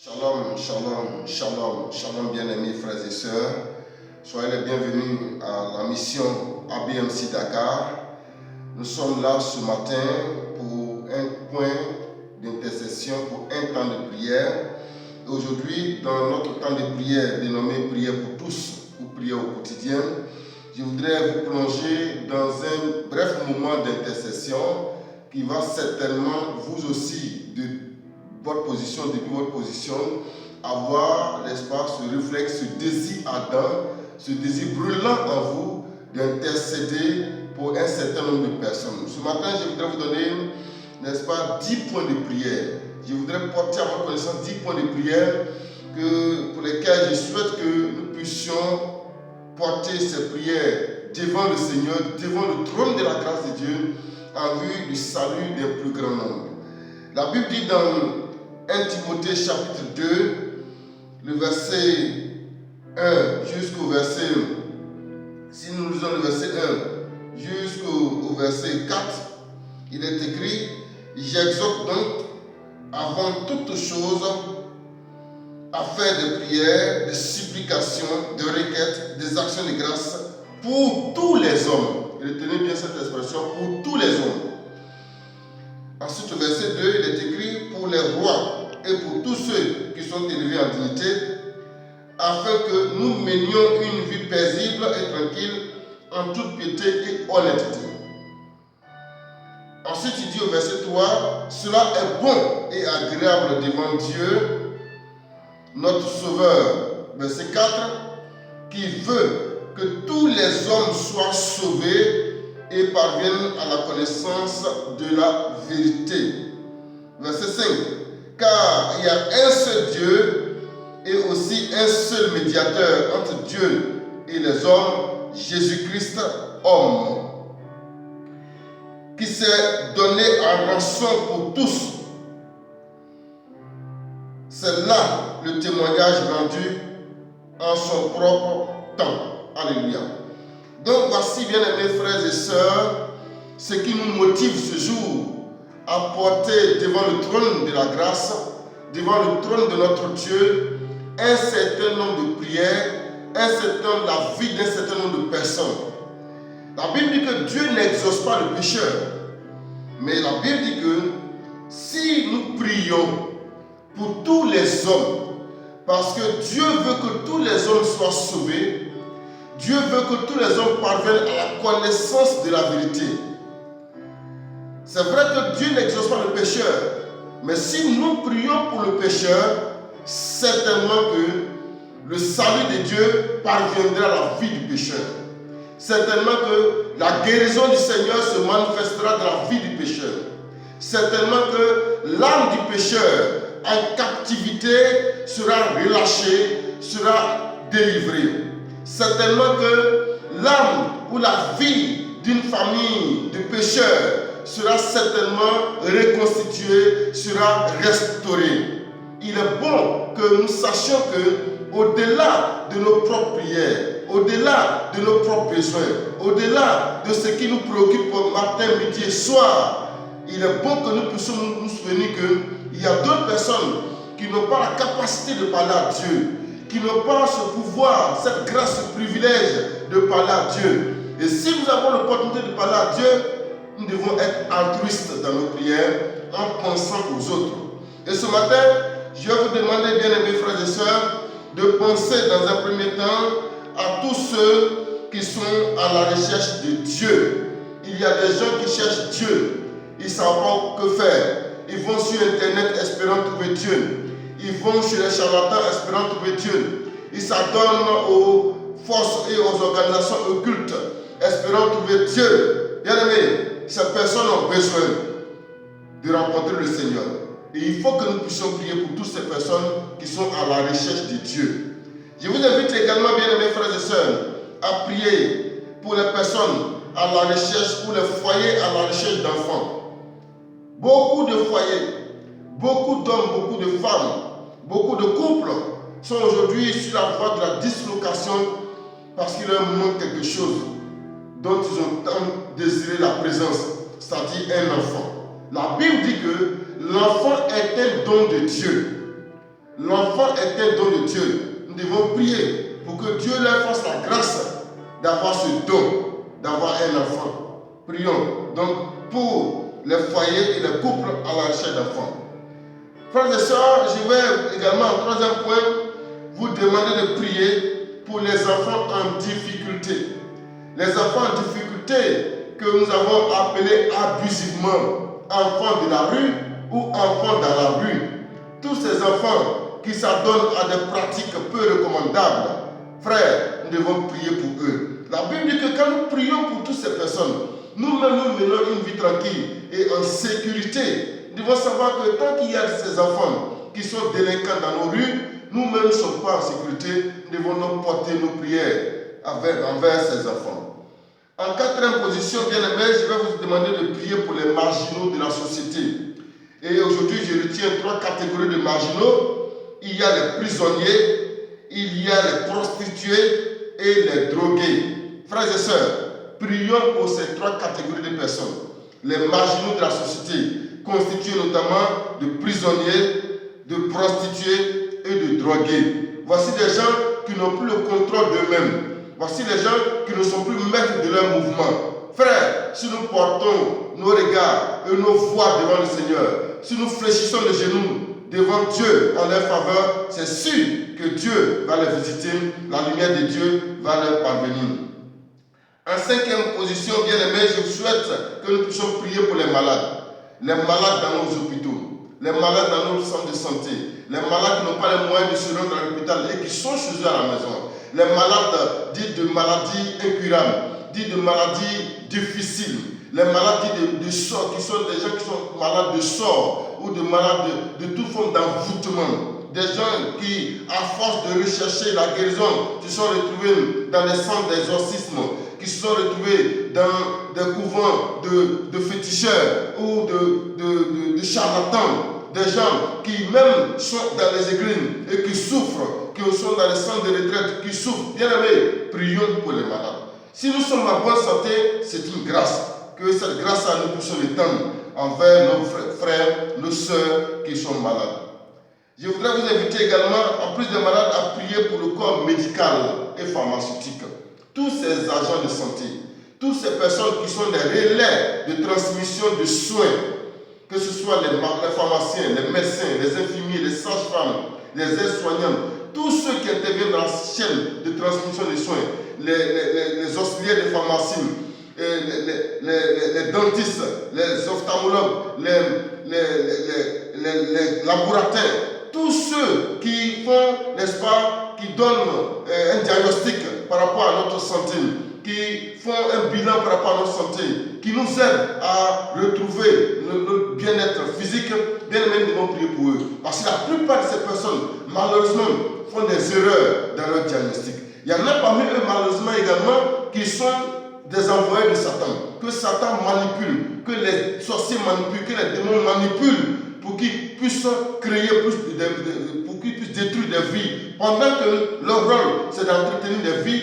Shalom, shalom, shalom, shalom bien-aimés frères et sœurs. Soyez les bienvenus à la mission ABMC Dakar. Nous sommes là ce matin pour un point d'intercession, pour un temps de prière. Aujourd'hui, dans notre temps de prière dénommé Prière pour tous ou Prière au quotidien, je voudrais vous plonger dans un bref moment d'intercession qui va certainement vous aussi, depuis votre position, avoir, n'est-ce pas, ce réflexe, ce désir ardent, ce désir brûlant en vous d'intercéder pour un certain nombre de personnes. Ce matin, je voudrais vous donner, n'est-ce pas, 10 points de prière. Je voudrais porter à votre connaissance 10 points de prière pour lesquels je souhaite que nous puissions porter ces prières devant le Seigneur, devant le trône de la grâce de Dieu, en vue du salut d'un plus grand nombre. La Bible dit dans 1 Timothée chapitre 2, le verset 1 jusqu'au verset, si nous lisons le verset 1 jusqu'au verset 4, il est écrit: j'exhorte donc avant toute chose à faire des prières, des supplications, des requêtes, des actions de grâce pour tous les hommes. Retenez bien cette expression, pour tous les hommes. Ensuite, au verset 2, il est écrit: pour les rois et pour tous ceux qui sont élevés en dignité, afin que nous menions une vie paisible et tranquille, en toute piété et honnêteté. Ensuite, il dit au verset 3, cela est bon et agréable devant Dieu, notre Sauveur. Verset 4, qui veut que tous les hommes soient sauvés et parviennent à la connaissance de la vérité. Verset 5, car il y a un seul Dieu et aussi un seul médiateur entre Dieu et les hommes, Jésus-Christ, homme, qui s'est donné en rançon pour tous. C'est là le témoignage rendu en son propre temps. Alléluia. Donc voici, bien-aimés frères et sœurs, ce qui nous motive ce jour à porter devant le trône de la grâce, devant le trône de notre Dieu, un certain nombre de prières, la vie d'un certain nombre de personnes. La Bible dit que Dieu n'exauce pas le pécheur. Mais la Bible dit que si nous prions pour tous les hommes, parce que Dieu veut que tous les hommes soient sauvés, Dieu veut que tous les hommes parviennent à la connaissance de la vérité. C'est vrai que Dieu n'exauce pas le pécheur, mais si nous prions pour le pécheur, certainement que le salut de Dieu parviendra à la vie du pécheur. Certainement que la guérison du Seigneur se manifestera dans la vie du pécheur. Certainement que l'âme du pécheur en captivité sera relâchée, sera délivrée. Certainement que l'âme ou la vie d'une famille de pécheurs sera certainement reconstituée, sera restaurée. Il est bon que nous sachions que au-delà de nos propres prières, au-delà de nos propres besoins, au-delà de ce qui nous préoccupe matin, midi et soir, il est bon que nous puissions nous souvenir qu'il y a d'autres personnes qui n'ont pas la capacité de parler à Dieu, qui n'ont pas ce pouvoir, cette grâce, ce privilège de parler à Dieu. Et si nous avons l'opportunité de parler à Dieu, nous devons être altruistes dans nos prières en pensant aux autres. Et ce matin, je vais vous demander, bien-aimés frères et sœurs, de penser dans un premier temps à tous ceux qui sont à la recherche de Dieu. Il y a des gens qui cherchent Dieu. Ils ne savent pas que faire. Ils vont sur Internet espérant trouver Dieu. Ils vont chez les charlatans espérant trouver Dieu. Ils s'adonnent aux forces et aux organisations occultes espérant trouver Dieu. Bien-aimés, ces personnes ont besoin de rencontrer le Seigneur. Et il faut que nous puissions prier pour toutes ces personnes qui sont à la recherche de Dieu. Je vous invite également, bien-aimés frères et sœurs, à prier pour les personnes à la recherche, pour les foyers à la recherche d'enfants. Beaucoup de foyers, beaucoup d'hommes, beaucoup de femmes, beaucoup de couples sont aujourd'hui sur la voie de la dislocation parce qu'il leur manque quelque chose dont ils ont tant désiré la présence, c'est-à-dire un enfant. La Bible dit que l'enfant est un don de Dieu. L'enfant l'enfant est un don de Dieu. Nous devons prier pour que Dieu leur fasse la grâce d'avoir ce don, d'avoir un enfant. Prions donc pour les foyers et les couples à la recherche d'enfants. Frères et sœurs, je vais également en troisième point vous demander de prier pour les enfants en difficulté. Les enfants en difficulté que nous avons appelés abusivement enfants de la rue ou enfants dans la rue. Tous ces enfants qui s'adonnent à des pratiques peu recommandables, frères, nous devons prier pour eux. La Bible dit que quand nous prions pour toutes ces personnes, nous-mêmes nous menons une vie tranquille et en sécurité. Nous devons savoir que tant qu'il y a ces enfants qui sont délinquants dans nos rues, nous-mêmes ne sommes pas en sécurité. Nous devons donc porter nos prières envers ces enfants. En quatrième position, bien aimés, je vais vous demander de prier pour les marginaux de la société. Et aujourd'hui, je retiens 3 catégories de marginaux. Il y a les prisonniers, il y a les prostituées et les drogués. Frères et sœurs, prions pour ces 3 catégories de personnes. Les marginaux de la société, constitués notamment de prisonniers, de prostituées et de drogués. Voici des gens qui n'ont plus le contrôle d'eux-mêmes. Voici les gens qui ne sont plus maîtres de leur mouvement. Frères, si nous portons nos regards et nos voix devant le Seigneur, si nous fléchissons les genoux devant Dieu en leur faveur, c'est sûr que Dieu va les visiter, la lumière de Dieu va leur parvenir. En 5e position, bien aimés, je souhaite que nous puissions prier pour les malades. Les malades dans nos hôpitaux, les malades dans nos centres de santé, les malades qui n'ont pas les moyens de se rendre à l'hôpital et qui sont chez eux à la maison, les malades dits de maladies incurables, dits de maladies difficiles, les maladies de sort, qui sont des gens qui sont malades de sort ou de malades de toute forme d'envoûtement. Des gens qui, à force de rechercher la guérison, se sont retrouvés dans les centres d'exorcisme, qui se sont retrouvés dans des couvents de féticheurs ou de charlatans. Des gens qui même sont dans les églises et qui souffrent, qui sont dans les centres de retraite, qui souffrent. Bien aimés, prions pour les malades. Si nous sommes en bonne santé, c'est une grâce. Que cette grâce-là, nous puissions l'étendre envers nos frères, nos sœurs qui sont malades. Je voudrais vous inviter également, en plus des malades, à prier pour le corps médical et pharmaceutique. Tous ces agents de santé, toutes ces personnes qui sont des relais de transmission de soins, que ce soit les pharmaciens, les médecins, les infirmiers, les sages-femmes, les aides-soignantes, tous ceux qui interviennent dans la chaîne de transmission des soins, les auxiliaires de pharmacie, les dentistes, les ophtalmologues, les laboratoires, tous ceux qui font, n'est-ce pas, qui donnent un diagnostic par rapport à notre santé, qui font un bilan par rapport à notre santé, qui nous aident à retrouver notre bien-être physique, bien même nous devons prier pour eux. Parce que la plupart de ces personnes, malheureusement, font des erreurs dans leur diagnostic. Il y en a parmi eux, malheureusement, également, qui sont des envoyés de Satan, que Satan manipule, que les sorciers manipulent, que les démons manipulent pour qu'ils puissent créer pour qu'ils puissent détruire des vies. Pendant que leur rôle, c'est d'entretenir des vies,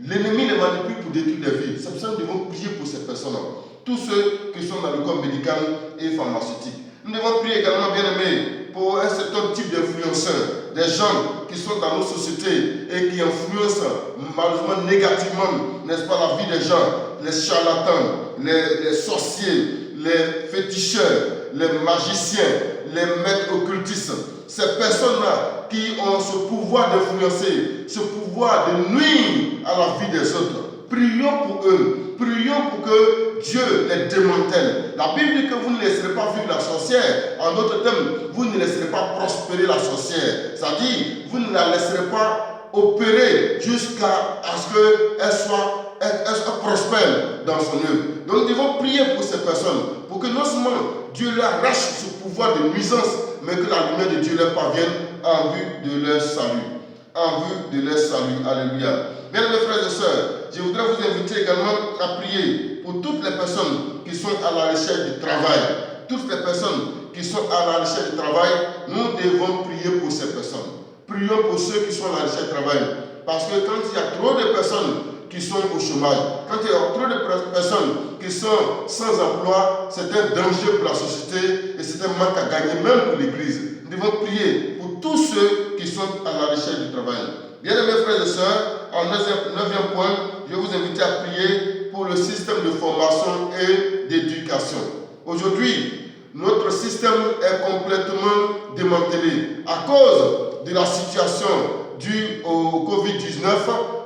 l'ennemi les manipule pour détruire des vies. C'est pour ça que nous devons prier pour ces personnes-là. Tous ceux qui sont dans le corps médical et pharmaceutique. Nous devons prier également, bien aimés, pour un certain type d'influenceurs, des gens qui sont dans nos sociétés et qui influencent malheureusement négativement, n'est-ce pas, la vie des gens, les charlatans, les sorciers, les féticheurs, les magiciens, les maîtres occultistes. Ces personnes-là qui ont ce pouvoir d'influencer, ce pouvoir de nuire à la vie des autres. Prions pour eux. Prions pour que Dieu les démantèle. La Bible dit que vous ne laisserez pas vivre la sorcière. En d'autres termes, vous ne laisserez pas prospérer la sorcière. C'est-à-dire, vous ne la laisserez pas opérer jusqu'à ce qu'elle soit prospère dans son œuvre. Donc nous devons prier pour ces personnes, pour que non seulement Dieu leur arrache ce pouvoir de nuisance, mais que la lumière de Dieu leur parvienne en vue de leur salut. En vue de leur salut. Alléluia. Bien mes frères et sœurs, je voudrais vous inviter également à prier pour toutes les personnes qui sont à la recherche du travail. Toutes les personnes qui sont à la recherche du travail, nous devons prier pour ces personnes. Prions pour ceux qui sont à la recherche du travail. Parce que quand il y a trop de personnes qui sont au chômage, quand il y a trop de personnes qui sont sans emploi, c'est un danger pour la société et c'est un manque à gagner même pour l'Église. Nous devons prier pour tous ceux qui sont à la recherche du travail. Bien-aimés frères et sœurs, en 9e point, je vais vous inviter à prier pour le système de formation et d'éducation. Aujourd'hui, notre système est complètement démantelé. À cause de la situation due au Covid-19,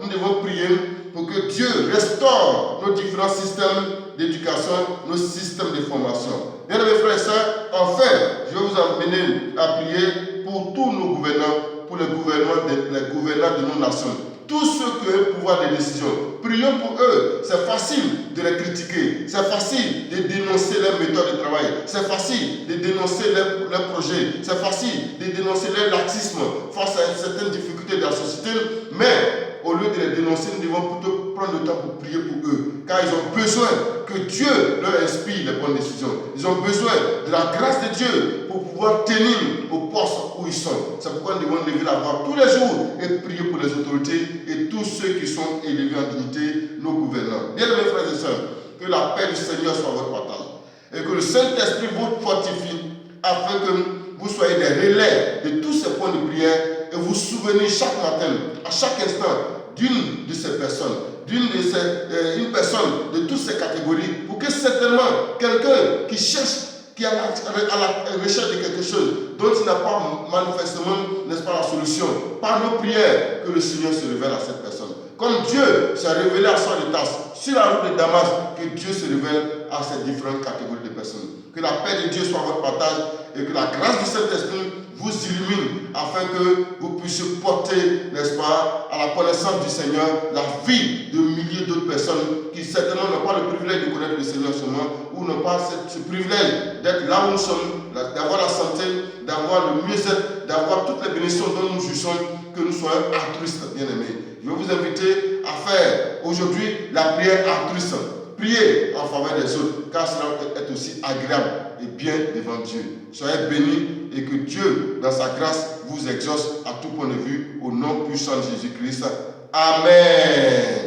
nous devons prier pour que Dieu restaure nos différents systèmes d'éducation, nos systèmes de formation. Bien-aimés frères et sœurs, enfin, je vais vous emmener à prier pour tous nos gouvernants, pour les gouvernants de nos nations. Tous ceux qui ont le pouvoir de décision, prions pour eux. C'est facile de les critiquer, c'est facile de dénoncer leurs méthodes de travail, c'est facile de dénoncer leurs projets, c'est facile de dénoncer leur laxisme face à certaines difficultés de la société, mais au lieu de les dénoncer, nous devons plutôt prendre le temps pour prier pour eux, car ils ont besoin que Dieu leur inspire les bonnes décisions. Ils ont besoin de la grâce de Dieu pour pouvoir tenir au poste où ils sont. C'est pourquoi nous devons lever la voix tous les jours et prier pour les autorités et tous ceux qui sont élevés en dignité, nos gouvernants. Bien-aimés frères et sœurs, que la paix du Seigneur soit votre partage et que le Saint-Esprit vous fortifie afin que vous soyez des relais de tous ces points de prière et vous souvenez chaque matin, à chaque instant, d'une de ces personnes, une personne de toutes ces catégories, pour que certainement quelqu'un qui cherche, qui est à la recherche de quelque chose dont il n'a pas manifestement, n'est-ce pas, la solution, par nos prières, que le Seigneur se révèle à cette personne. Comme Dieu s'est révélé à Saul de Tarse sur la route de Damas, que Dieu se révèle à ces différentes catégories de personnes. Que la paix de Dieu soit votre partage et que la grâce du Saint-Esprit vous illumine afin que vous puissiez porter, n'est-ce pas, à la connaissance du Seigneur la vie de milliers d'autres personnes qui certainement n'ont pas le privilège de connaître le Seigneur seulement ou n'ont pas ce privilège d'être là où nous sommes, d'avoir la santé, d'avoir le mieux-être, d'avoir toutes les bénédictions dont nous jouissons, que nous soyons altruistes, bien-aimés. Je vais vous inviter à faire aujourd'hui la prière altruiste. Priez en faveur des autres, car cela est aussi agréable et bien devant Dieu. Soyez bénis et que Dieu, dans sa grâce, vous exauce à tout point de vue au nom puissant de Jésus-Christ. Amen.